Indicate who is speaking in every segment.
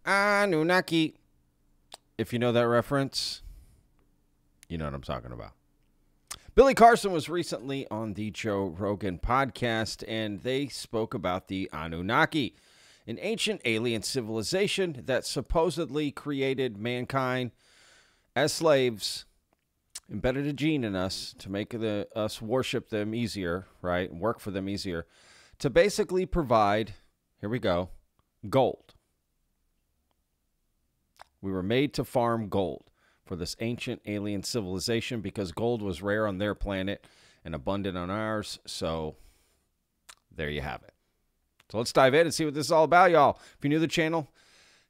Speaker 1: Annunaki. If you know that reference, you know what I'm talking about. Billy Carson was recently on the Joe Rogan podcast, and they spoke about the Annunaki, an ancient alien civilization that supposedly created mankind as slaves, embedded a gene in us to make us worship them easier, right, and work for them easier, to basically provide, here we go, gold. We were made to farm gold for this ancient alien civilization because gold was rare on their planet and abundant on ours. So there you have it. So let's dive in and see what this is all about, y'all. If you're new to the channel,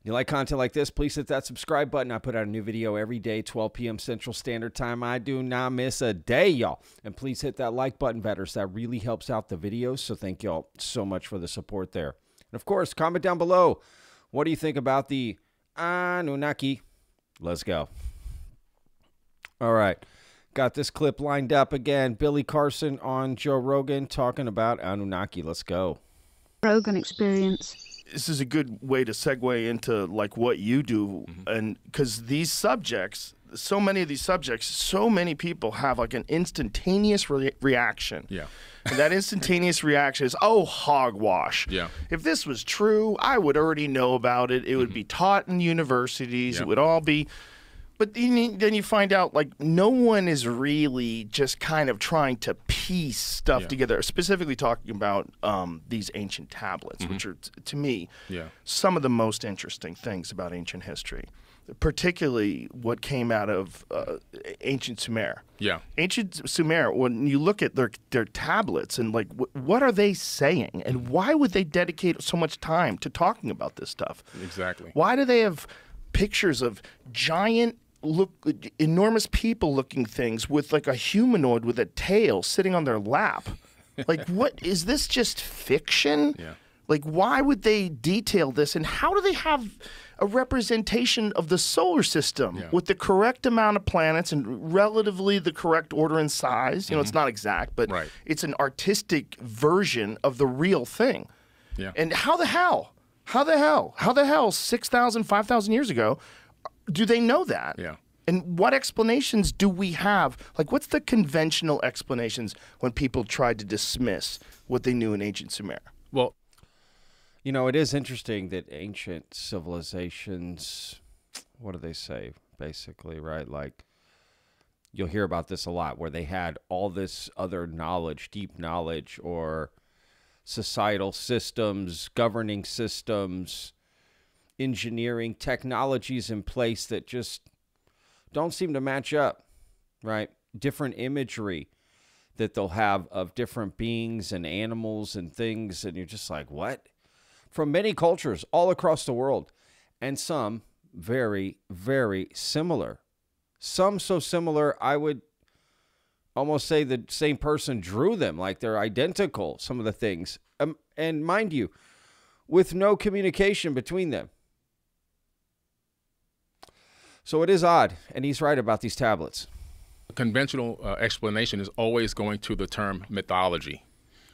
Speaker 1: you like content like this, please hit that subscribe button. I put out a new video every day, 12 p.m. Central Standard Time. I do not miss a day, y'all. And please hit that like button, vetters. That really helps out the videos. So thank y'all so much for the support there. And of course, comment down below. What do you think about the Annunaki? Let's go. All right. Got this clip lined up again. Billy Carson on Joe Rogan talking about Annunaki. Let's go.
Speaker 2: Rogan experience.
Speaker 3: This is a good way to segue into like what you do, and because these subjects, so many of these subjects, so many people have like an instantaneous reaction.
Speaker 4: Yeah.
Speaker 3: And that instantaneous reaction is, oh, hogwash.
Speaker 4: Yeah.
Speaker 3: If this was true, I would already know about it. It would be taught in universities.
Speaker 4: Yeah.
Speaker 3: It would all be. But then you find out, like, no one is really just kind of trying to piece stuff together, specifically talking about these ancient tablets, which are, to me, some of the most interesting things about ancient history, particularly what came out of ancient Sumer.
Speaker 4: Yeah.
Speaker 3: Ancient Sumer, when you look at their tablets and, like, what are they saying? And why would they dedicate so much time to talking about this stuff?
Speaker 4: Exactly.
Speaker 3: Why do they have pictures of giant enormous people looking things with like a humanoid with a tail sitting on their lap? Like, what is this, just fiction?
Speaker 4: Yeah.
Speaker 3: Like, why would they detail this, and how do they have a representation of the solar system with the correct amount of planets and relatively the correct order and size? You know, it's not exact, but it's an artistic version of the real thing.
Speaker 4: Yeah.
Speaker 3: And how the hell 6,000, 5,000 years ago do they know that?
Speaker 4: Yeah.
Speaker 3: And what explanations do we have? Like, what's the conventional explanations when people tried to dismiss what they knew in ancient Sumer?
Speaker 4: Well,
Speaker 1: you know, it is interesting that ancient civilizations, what do they say, basically, right? Like, you'll hear about this a lot, where they had all this other knowledge, deep knowledge, or societal systems, governing systems, engineering technologies in place that just don't seem to match up, right? Different imagery that they'll have of different beings and animals and things, and you're just like, what? From many cultures all across the world, and some very, very similar. Some so similar, I would almost say the same person drew them, like they're identical, some of the things. And mind you, with no communication between them. So it is odd, and he's right about these tablets.
Speaker 4: a conventional explanation is always going to the term mythology.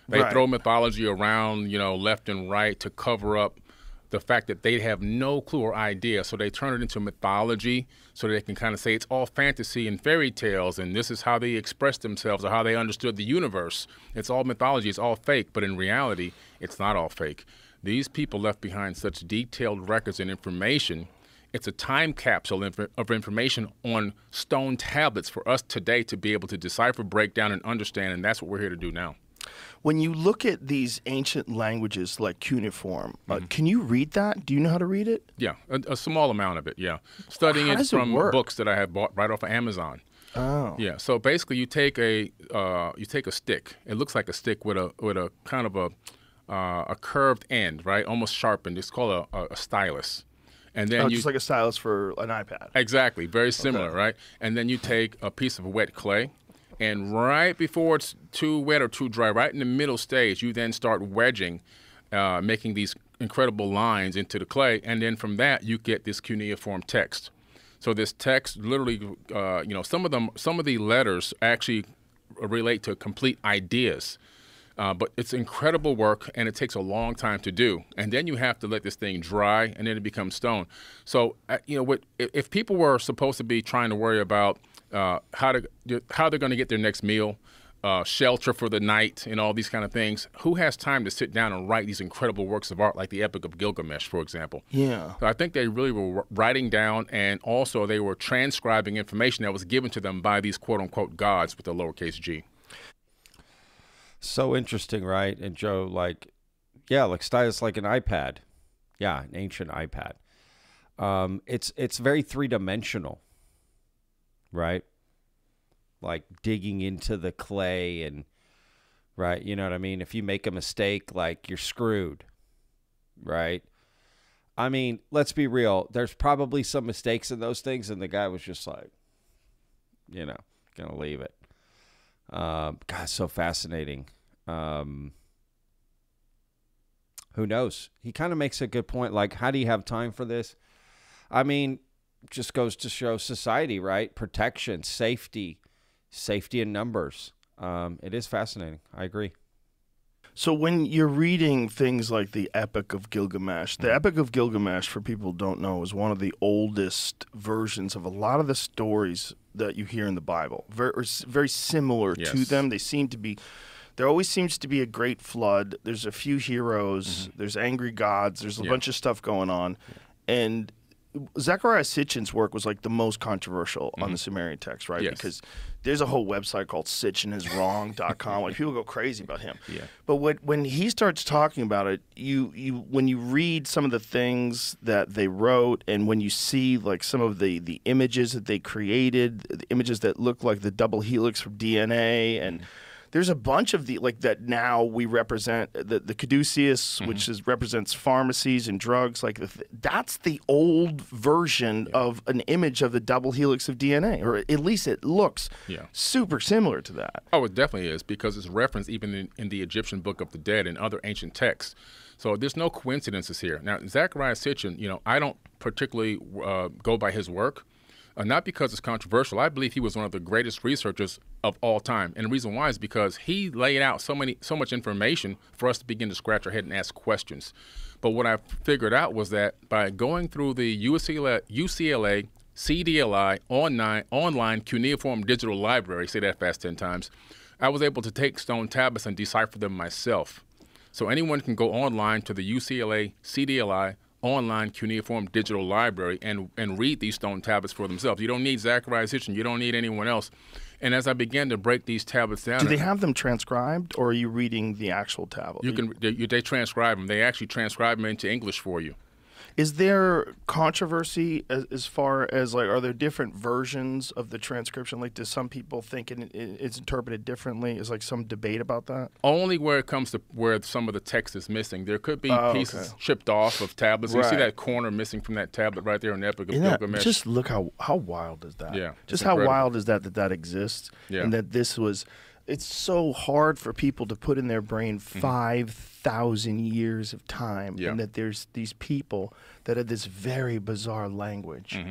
Speaker 4: They throw mythology around, you know, left and right to cover up the fact that they have no clue or idea. So they turn it into mythology so they can kind of say it's all fantasy and fairy tales, and this is how they express themselves or how they understood the universe. It's all mythology. It's all fake. But in reality, it's not all fake. These people left behind such detailed records and information. It's a time capsule of information on stone tablets for us today to be able to decipher, break down, and understand, and that's what we're here to do now.
Speaker 3: When you look at these ancient languages like cuneiform, can you read that? Do you know how to read it?
Speaker 4: Yeah, a small amount of it, yeah. Studying it from books that I have bought right off of Amazon.
Speaker 3: Oh.
Speaker 4: Yeah, so basically you take a stick. It looks like a stick with a kind of a curved end, right? Almost sharpened. It's called a stylus. And then
Speaker 3: just like a stylus for an iPad.
Speaker 4: Exactly, very similar, right? And then you take a piece of wet clay, and right before it's too wet or too dry, right in the middle stage, you then start wedging, making these incredible lines into the clay, and then from that you get this cuneiform text. So this text literally, you know, some of the letters actually relate to complete ideas. But it's incredible work, and it takes a long time to do. And then you have to let this thing dry, and then it becomes stone. So, if people were supposed to be trying to worry about how they're going to get their next meal, shelter for the night, and all these kind of things, who has time to sit down and write these incredible works of art like the Epic of Gilgamesh, for example?
Speaker 3: Yeah.
Speaker 4: So I think they really were writing down, and also they were transcribing information that was given to them by these quote-unquote gods with a lowercase g.
Speaker 1: So interesting, right? And Joe, like stylus like an iPad. Yeah, an ancient iPad. It's very three-dimensional, right? Like digging into the clay and, right, you know what I mean? If you make a mistake, like, you're screwed, right? I mean, let's be real. There's probably some mistakes in those things, and the guy was just like, gonna leave it. God, so fascinating. Who knows? He kind of makes a good point. Like, how do you have time for this? I mean, just goes to show society, right? Protection, safety in numbers. It is fascinating. I agree.
Speaker 3: So when you're reading things like the Epic of Gilgamesh, the Epic of Gilgamesh, for people who don't know, is one of the oldest versions of a lot of the stories that you hear in the Bible. Very similar to them. There always seems to be a great flood. There's a few heroes. There's angry gods. There's a bunch of stuff going on. And Zecharia Sitchin's work was like the most controversial on the Sumerian text, right?
Speaker 4: Yes.
Speaker 3: Because there's a whole website called sitchiniswrong.com. Like, people go crazy about him.
Speaker 4: Yeah.
Speaker 3: But when he starts talking about it, when you read some of the things that they wrote, and when you see like some of the images that they created, the images that look like the double helix from DNA, and there's a bunch of that now we represent the caduceus, which represents pharmacies and drugs. Like, that's the old version of an image of the double helix of DNA, or at least it looks super similar to that.
Speaker 4: Oh, it definitely is, because it's referenced even in the Egyptian Book of the Dead and other ancient texts. So there's no coincidences here. Now, Zecharia Sitchin, I don't particularly go by his work. Not because it's controversial. I believe he was one of the greatest researchers of all time. And the reason why is because he laid out so much information for us to begin to scratch our head and ask questions. But what I figured out was that by going through the UCLA CDLI online cuneiform digital library, say that fast 10 times, I was able to take stone tablets and decipher them myself. So anyone can go online to the UCLA CDLI online cuneiform digital library and read these stone tablets for themselves. You don't need Zecharia Sitchin. You don't need anyone else. And as I began to break these tablets down,
Speaker 3: do they have them transcribed, or are you reading the actual tablet?
Speaker 4: They transcribe them. They actually transcribe them into English for you.
Speaker 3: Is there controversy as far as, like, are there different versions of the transcription? Like, does some people think it's interpreted differently? Is, like, some debate about that?
Speaker 4: Only where it comes to where some of the text is missing. There could be pieces chipped off of tablets. Right. You see that corner missing from that tablet right there in the Epic of Gilgamesh.
Speaker 3: Just look how wild is that?
Speaker 4: Yeah.
Speaker 3: Just how wild is that exists? Yeah. And that this was... It's so hard for people to put in their brain 5,000 years of time, and that there's these people that have this very bizarre language.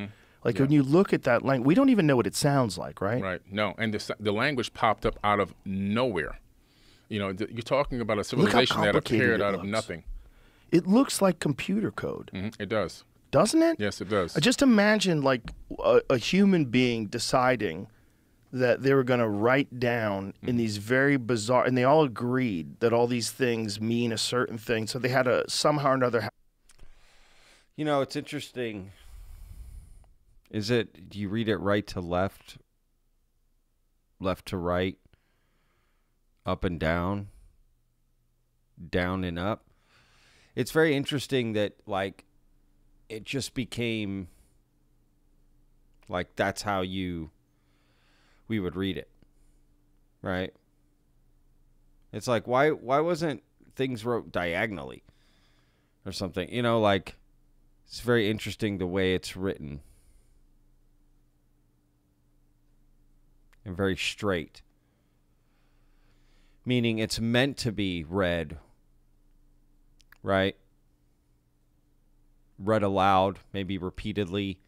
Speaker 3: Like, when you look at that language, we don't even know what it sounds like, right?
Speaker 4: Right. No, and the language popped up out of nowhere. You're talking about a civilization that appeared out of nothing.
Speaker 3: It looks like computer code.
Speaker 4: It does.
Speaker 3: Doesn't it?
Speaker 4: Yes, it does.
Speaker 3: Just imagine, like, a human being deciding that they were going to write down in these very bizarre, and they all agreed that all these things mean a certain thing. So they had to somehow or another.
Speaker 1: It's interesting. Do you read it right to left, left to right, up and down and up? It's very interesting that, like, it just became like that's how we would read it, right? It's like, why wasn't things wrote diagonally or something? Like, it's very interesting the way it's written. And very straight. Meaning it's meant to be read, right? Read aloud, maybe repeatedly.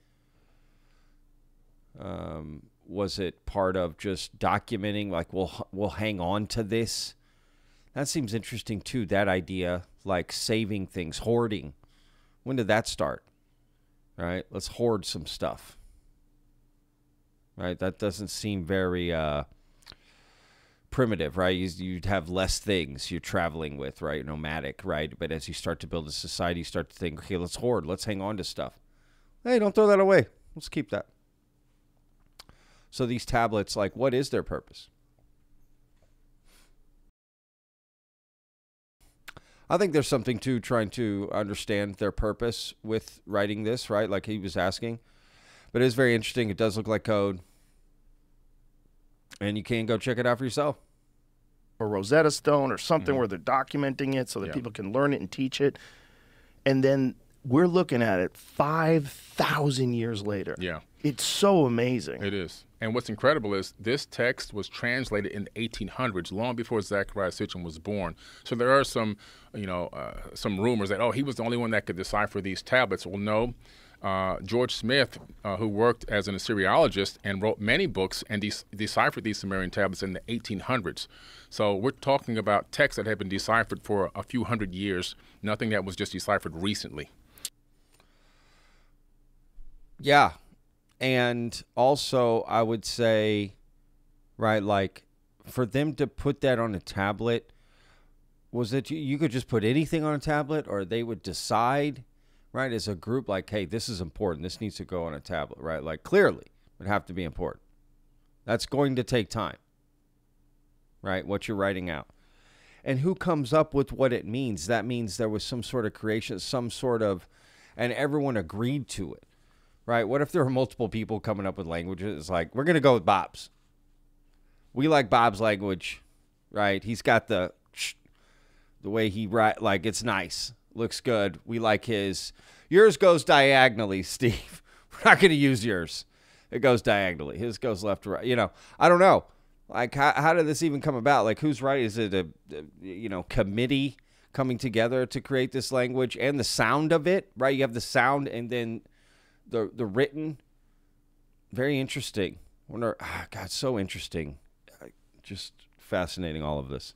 Speaker 1: Was it part of just documenting, like, we'll hang on to this? That seems interesting too, that idea, like saving things, hoarding. When did that start? Right? Let's hoard some stuff. Right? That doesn't seem very primitive, right? You'd have less things you're traveling with, right? Nomadic, right? But as you start to build a society, you start to think, okay, let's hoard. Let's hang on to stuff. Hey, don't throw that away. Let's keep that. So these tablets, like, what is their purpose? I think there's something to trying to understand their purpose with writing this, right? Like he was asking. But it is very interesting. It does look like code. And you can go check it out for yourself.
Speaker 3: Or Rosetta Stone or something where they're documenting it so that people can learn it and teach it. And then we're looking at it 5,000 years later.
Speaker 4: Yeah.
Speaker 3: It's so amazing.
Speaker 4: It is. And what's incredible is this text was translated in the 1800s, long before Zechariah Sitchin was born. So there are some, some rumors that, he was the only one that could decipher these tablets. Well, no. George Smith, who worked as an Assyriologist and wrote many books and deciphered these Sumerian tablets in the 1800s. So we're talking about texts that have been deciphered for a few hundred years, nothing that was just deciphered recently.
Speaker 1: Yeah. And also, I would say, right, like, for them to put that on a tablet, was it you could just put anything on a tablet, or they would decide, right, as a group, like, hey, this is important. This needs to go on a tablet, right? Like, clearly, it would have to be important. That's going to take time, right, what you're writing out. And who comes up with what it means? That means there was some sort of creation, some sort of, and everyone agreed to it. Right? What if there were multiple people coming up with languages? It's like, we're going to go with Bob's. We like Bob's language, right? He's got the way he write, like, it's nice. Looks good. We like his. Yours goes diagonally, Steve. We're not going to use yours. It goes diagonally. His goes left to right. I don't know. Like, how did this even come about? Like, who's right? Is it a committee coming together to create this language and the sound of it, right? You have the sound and then the written. Very interesting. Wonder, God, so interesting. Just fascinating, all of this.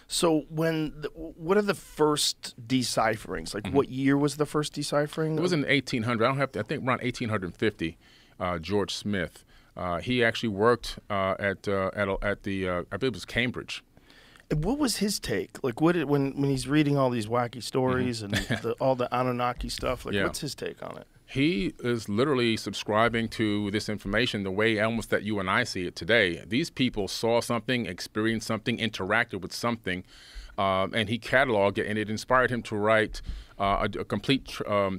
Speaker 3: So what are the first decipherings? Like, what year was the first deciphering?
Speaker 4: It was in 1800. I think around 1850. George Smith. He actually worked at the I believe it was Cambridge.
Speaker 3: And what was his take? Like, when he's reading all these wacky stories and all the Annunaki stuff? Like, what's his take on it?
Speaker 4: He is literally subscribing to this information the way almost that you and I see it today. These people saw something, experienced something, interacted with something, and he cataloged it, and it inspired him to write a complete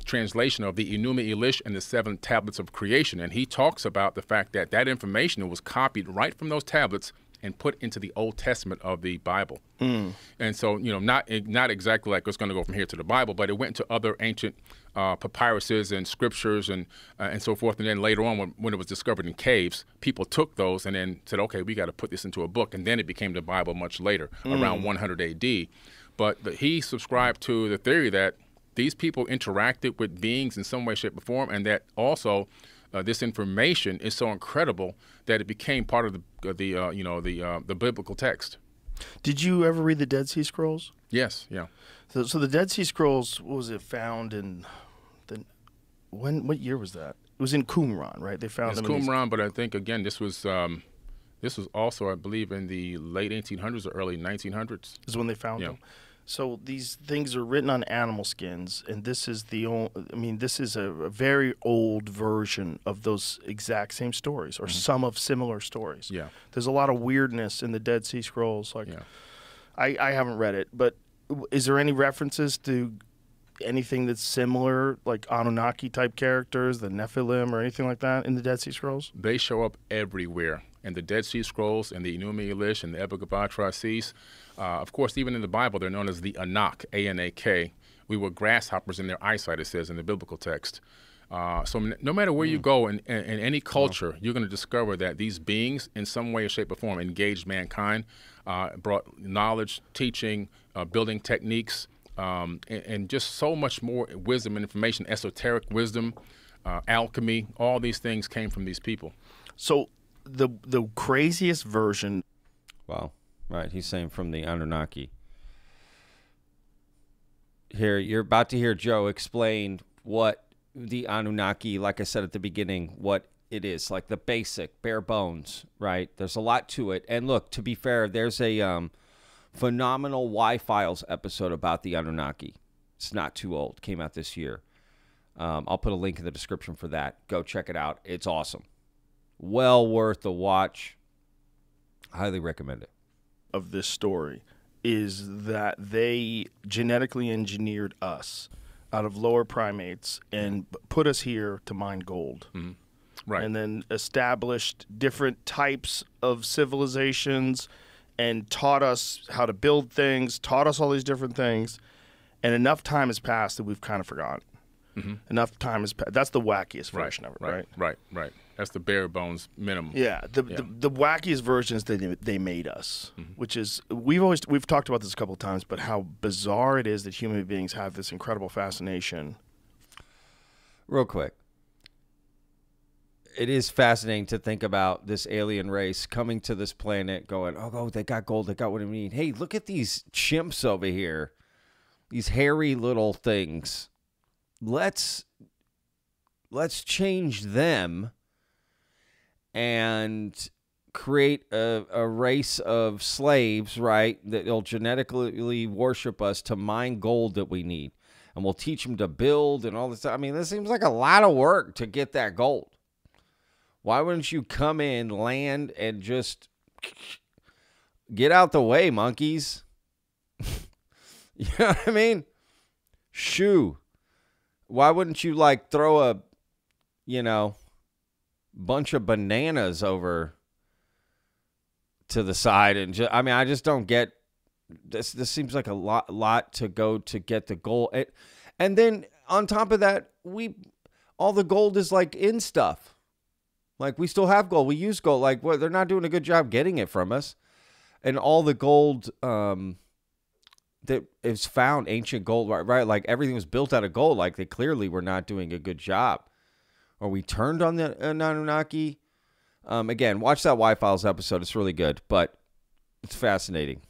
Speaker 4: translation of the Enuma Elish and the 7 tablets of creation. And he talks about the fact that that information was copied right from those tablets and put into the Old Testament of the Bible. And so, not exactly like it's going to go from here to the Bible, but it went to other ancient papyruses and scriptures and so forth. And then later on, when it was discovered in caves, people took those and then said, okay, we got to put this into a book. And then it became the Bible much later, around 100 AD. But he subscribed to the theory that these people interacted with beings in some way, shape, or form, and that also this information is so incredible that it became part of the biblical text.
Speaker 3: Did you ever read the Dead Sea Scrolls?
Speaker 4: Yes, yeah.
Speaker 3: So the Dead Sea Scrolls, what was it, found in what year was that? It was in Qumran, right? They found them in
Speaker 4: Qumran, but I think again this was also, I believe, in the late 1800s or early 1900s.
Speaker 3: Is when they found them. So these things are written on animal skins, and this is this is a very old version of those exact same stories, or some of similar stories. Yeah. There's a lot of weirdness in the Dead Sea Scrolls. Like, I haven't read it, but is there any references to anything that's similar, like Anunnaki-type characters, the Nephilim, or anything like that in the Dead Sea Scrolls?
Speaker 4: They show up everywhere. In the Dead Sea Scrolls, and the Enuma Elish, and the Epic of Atrahasis. Of course, even in the Bible, they're known as the Anak, A-N-A-K. We were grasshoppers in their eyesight, it says in the biblical text. So no matter where you go in any culture, you're going to discover that these beings, in some way, shape, or form, engaged mankind, brought knowledge, teaching, building techniques, and just so much more wisdom and information, esoteric wisdom, alchemy. All these things came from these people.
Speaker 3: So the craziest version.
Speaker 1: Wow. Right, he's saying from the Anunnaki. Here, you're about to hear Joe explain what the Anunnaki, like I said at the beginning, what it is, like the basic, bare bones, right? There's a lot to it. And look, to be fair, there's a phenomenal Y-Files episode about the Anunnaki. It's not too old. Came out this year. I'll put a link in the description for that. Go check it out. It's awesome. Well worth the watch. Highly recommend it.
Speaker 3: Of this story is that they genetically engineered us out of lower primates and put us here to mine gold.
Speaker 4: Mm-hmm. Right.
Speaker 3: And then established different types of civilizations and taught us how to build things, taught us all these different things. And enough time has passed that we've kind of forgotten. Mm-hmm. Enough time has passed. That's the wackiest version of it, right?
Speaker 4: Right. That's the bare bones minimum.
Speaker 3: Yeah, the wackiest versions that they made us, which is we've talked about this a couple of times, but how bizarre it is that human beings have this incredible fascination.
Speaker 1: Real quick, it is fascinating to think about this alien race coming to this planet, going, "Oh, they got gold, they got what I need." Hey, look at these chimps over here, these hairy little things. Let's change them and create a race of slaves, right, that will genetically worship us to mine gold that we need. And we'll teach them to build and all this. I mean, this seems like a lot of work to get that gold. Why wouldn't you come in, land, and just get out the way, monkeys? You know what I mean? Shoo. Why wouldn't you, like, throw a, bunch of bananas over to the side and just, I just don't get this. This seems like a lot to go to get the gold. And then on top of that, all the gold is like in stuff. Like we still have gold. We use gold. Like they're not doing a good job getting it from us. And all the gold that is found, ancient gold, right? Like everything was built out of gold. Like they clearly were not doing a good job. Or we turned on the Anunnaki. Again, watch that Y-Files episode. It's really good, but it's fascinating.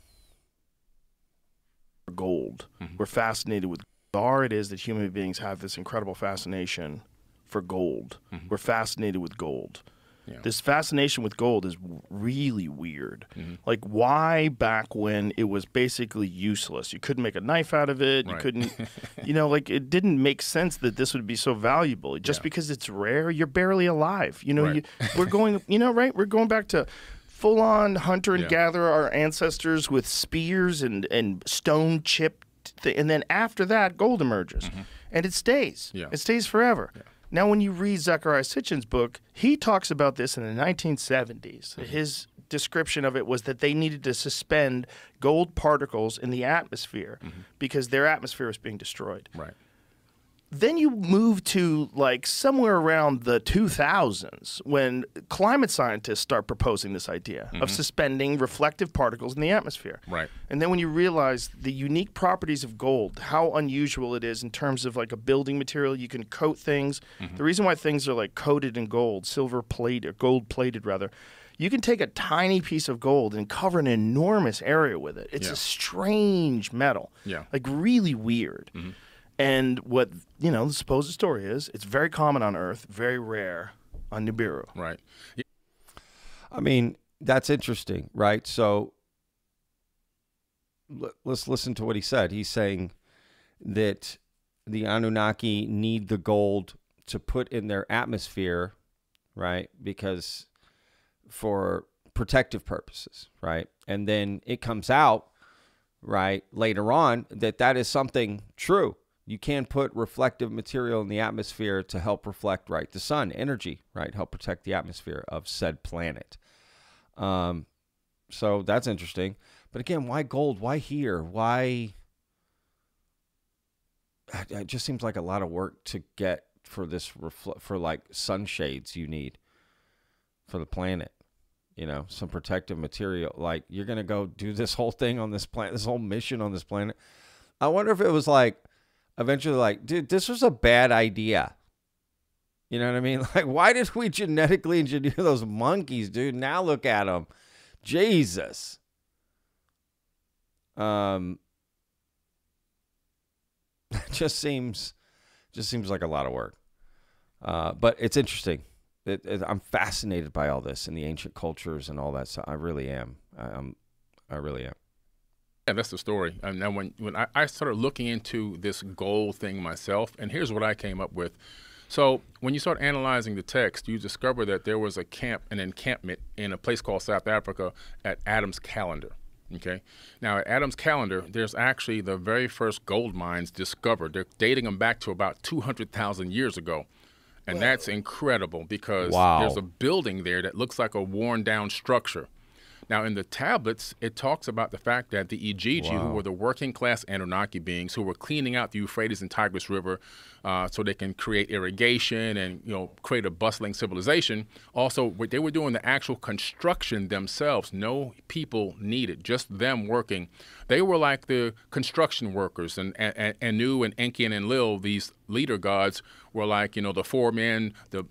Speaker 3: Gold. We're fascinated with bizarre it is that human beings have this incredible fascination for gold. We're fascinated with gold. Yeah. This fascination with gold is really weird. Like, why back when it was basically useless? You couldn't make a knife out of it. You couldn't, like it didn't make sense that this would be so valuable. Just because it's rare, you're barely alive. We're going, we're going back to full-on hunter and gatherer, our ancestors with spears and stone chipped, and then after that, gold emerges, and it stays. Yeah. It stays forever. Yeah. Now, when you read Zecharia Sitchin's book, he talks about this in the 1970s. His description of it was that they needed to suspend gold particles in the atmosphere because their atmosphere was being destroyed. Right. Then you move to like somewhere around the 2000s when climate scientists start proposing this idea of suspending reflective particles in the atmosphere. Right. And then when you realize the unique properties of gold, how unusual it is in terms of like a building material, you can coat things. The reason why things are like coated in gold, silver plated, gold plated rather, you can take a tiny piece of gold and cover an enormous area with it. It's a strange metal, like really weird. And what, the supposed story is, it's very common on Earth, very rare on Nibiru. Right.
Speaker 1: I mean, that's interesting, right? So let's listen to what he said. He's saying that the Anunnaki need the gold to put in their atmosphere, right? Because for protective purposes, right? And then it comes out, right, later on that is something true. You can put reflective material in the atmosphere to help reflect, right, the sun, energy, right, help protect the atmosphere of said planet. So that's interesting. But again, why gold? Why here? Why? It just seems like a lot of work to get for this, for like sunshades you need for the planet. Some protective material. Like you're going to go do this whole thing on this planet, this whole mission on this planet. I wonder if it was like, eventually like, dude, this was a bad idea. You know what I mean? Like, why did we genetically engineer those monkeys, dude? Now look at them. Jesus. just seems like a lot of work. But it's interesting. I'm fascinated by all this and the ancient cultures and all that. So I really am. I really am.
Speaker 4: Yeah, that's the story. And now when I started looking into this gold thing myself, and here's what I came up with. So when you start analyzing the text, you discover that there was an encampment in a place called South Africa at Adam's Calendar. Okay. Now at Adam's Calendar, there's actually the very first gold mines discovered. They're dating them back to about 200,000 years ago. And that's incredible because there's a building there that looks like a worn down structure. Now, in the tablets, it talks about the fact that the Ijiji, who were the working class Annunaki beings who were cleaning out the Euphrates and Tigris River so they can create irrigation and, create a bustling civilization. Also, they were doing the actual construction themselves. No people needed, just them working. They were like the construction workers, and Anu and Enki and Enlil, these leader gods, were like, the foremen, the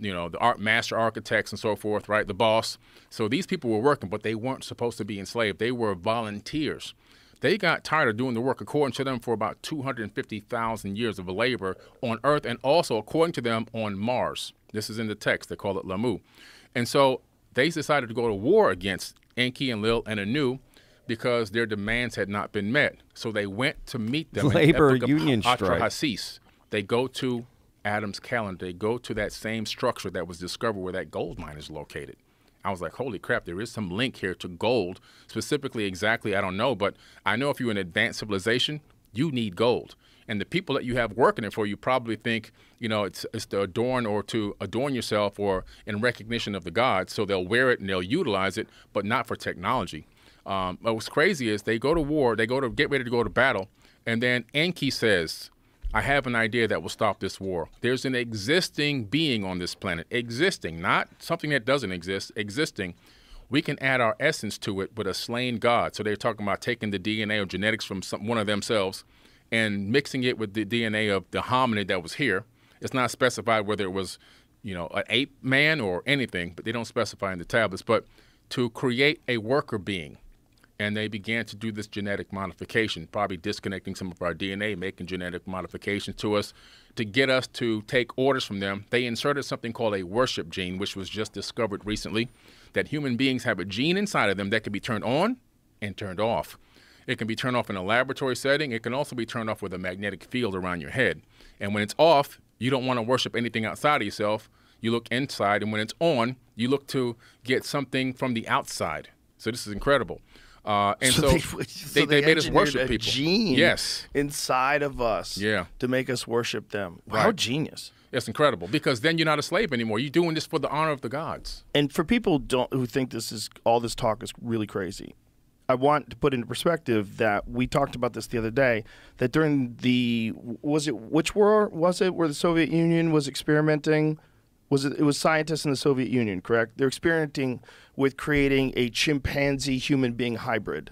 Speaker 4: master architects and so forth, right? The boss. So these people were working, but they weren't supposed to be enslaved. They were volunteers. They got tired of doing the work, according to them, for about 250,000 years of labor on Earth, and also, according to them, on Mars. This is in the text. They call it Lamu. And so they decided to go to war against Enki and Enlil and Anu because their demands had not been met. So they went to meet them.
Speaker 1: Labor union strike.
Speaker 4: Atrahasis. They go to Adam's Calendar. They go to that same structure that was discovered where that gold mine is located. I was like, holy crap, there is some link here to gold. Specifically, exactly, I don't know. But I know if you're an advanced civilization, you need gold. And the people that you have working it for you probably think, it's to adorn or to adorn yourself or in recognition of the gods. So they'll wear it and they'll utilize it, but not for technology. But what's crazy is they go to war, they go to get ready to go to battle, and then Enki says, I have an idea that will stop this war. There's an existing being on this planet. Existing, not something that doesn't exist, existing. We can add our essence to it with a slain god. So they're talking about taking the DNA or genetics from one of themselves and mixing it with the DNA of the hominid that was here. It's not specified whether it was, an ape man or anything, but they don't specify in the tablets. But to create a worker being. And they began to do this genetic modification, probably disconnecting some of our DNA, making genetic modifications to us to get us to take orders from them. They inserted something called a worship gene, which was just discovered recently, that human beings have a gene inside of them that can be turned on and turned off. It can be turned off in a laboratory setting. It can also be turned off with a magnetic field around your head. And when it's off, you don't want to worship anything outside of yourself. You look inside. And when it's on, you look to get something from the outside. So this is incredible. And so they made us worship people.
Speaker 3: Gene
Speaker 4: yes.
Speaker 3: inside of us to make us worship them. Wow, how genius.
Speaker 4: It's incredible because then you're not a slave anymore. You're doing this for the honor of the gods.
Speaker 3: And for people who think all this talk is really crazy, I want to put into perspective that we talked about this the other day, that during which war was it where the Soviet Union was experimenting? It was scientists in the Soviet Union, correct? They're experimenting with creating a chimpanzee human being hybrid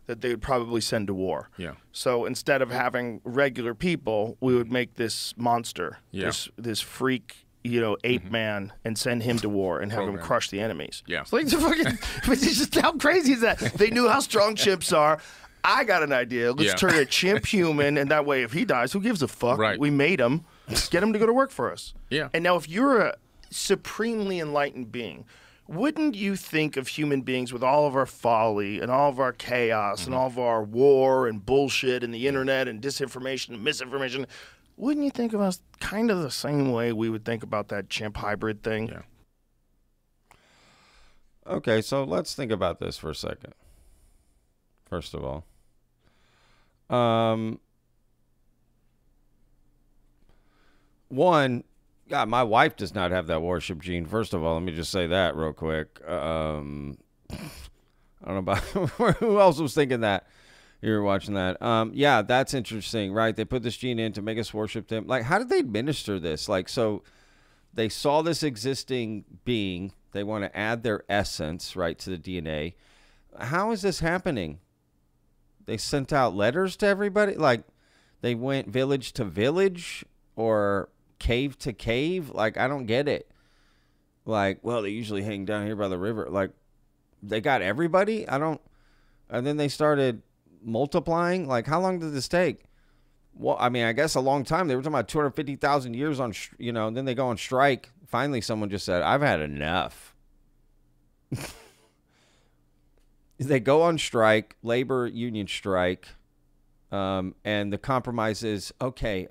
Speaker 3: that they would probably send to war.
Speaker 4: Yeah.
Speaker 3: So instead of having regular people, we would make this monster, this freak, ape man, and send him to war and have him crush the enemies.
Speaker 4: Yeah.
Speaker 3: It's like just how crazy is that? They knew how strong chimps are. I got an idea. Let's turn a chimp human, and that way, if he dies, who gives a fuck?
Speaker 4: Right.
Speaker 3: We made him. Get him to go to work for us.
Speaker 4: Yeah.
Speaker 3: And now if you're a supremely enlightened being, wouldn't you think of human beings with all of our folly and all of our chaos and all of our war and bullshit and the internet and disinformation and misinformation, wouldn't you think of us kind of the same way we would think about that chimp hybrid thing?
Speaker 4: Yeah.
Speaker 1: Okay, so let's think about this for a second. First of all. One, God, my wife does not have that worship gene. First of all, let me just say that real quick. I don't know about who else was thinking that. You were watching that. Yeah, that's interesting, right? They put this gene in to make us worship them. Like, how did they administer this? Like, so they saw this existing being. They want to add their essence, right, to the DNA. How is this happening? They sent out letters to everybody? Like, they went village to village or cave to cave? Like, I don't get it. Like, well, they usually hang down here by the river. Like, they got everybody? And then they started multiplying. Like, how long did this take? Well, I mean, I guess a long time. They were talking about 250,000 years on, and then they go on strike. Finally, someone just said, I've had enough. They go on strike, labor union strike, and the compromise is, okay,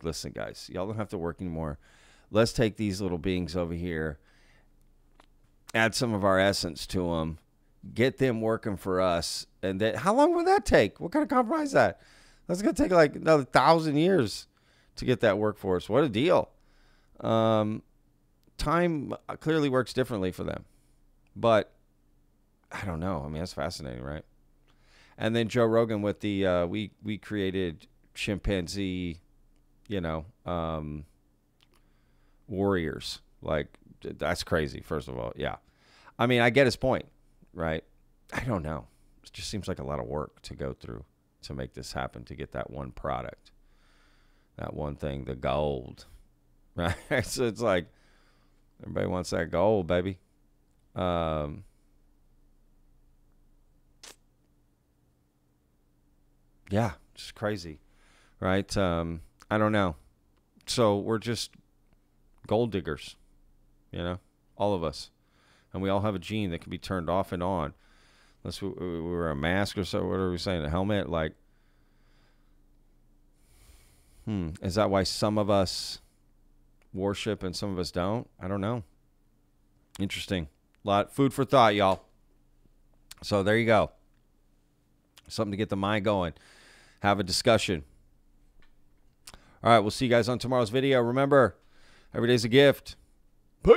Speaker 1: listen, guys, y'all don't have to work anymore. Let's take these little beings over here, add some of our essence to them, get them working for us. And then, how long will that take? What kind of compromise is that? That's going to take like another 1,000 years to get that workforce. What a deal. Time clearly works differently for them. But I don't know. I mean, that's fascinating, right? And then Joe Rogan with the, we created chimpanzee, warriors. Like, that's crazy, first of all. Yeah. I mean, I get his point, right? I don't know. It just seems like a lot of work to go through to make this happen, to get that one product, that one thing, the gold, right? So it's like, everybody wants that gold, baby. Yeah, just crazy, right? I don't know. So we're just gold diggers, all of us. And we all have a gene that can be turned off and on. Unless we wear a mask or so. What are we saying? A helmet? Like, is that why some of us worship and some of us don't? I don't know. Interesting. A lot food for thought, y'all. So there you go. Something to get the mind going. Have a discussion. All right, we'll see you guys on tomorrow's video. Remember, every day's a gift. Peace.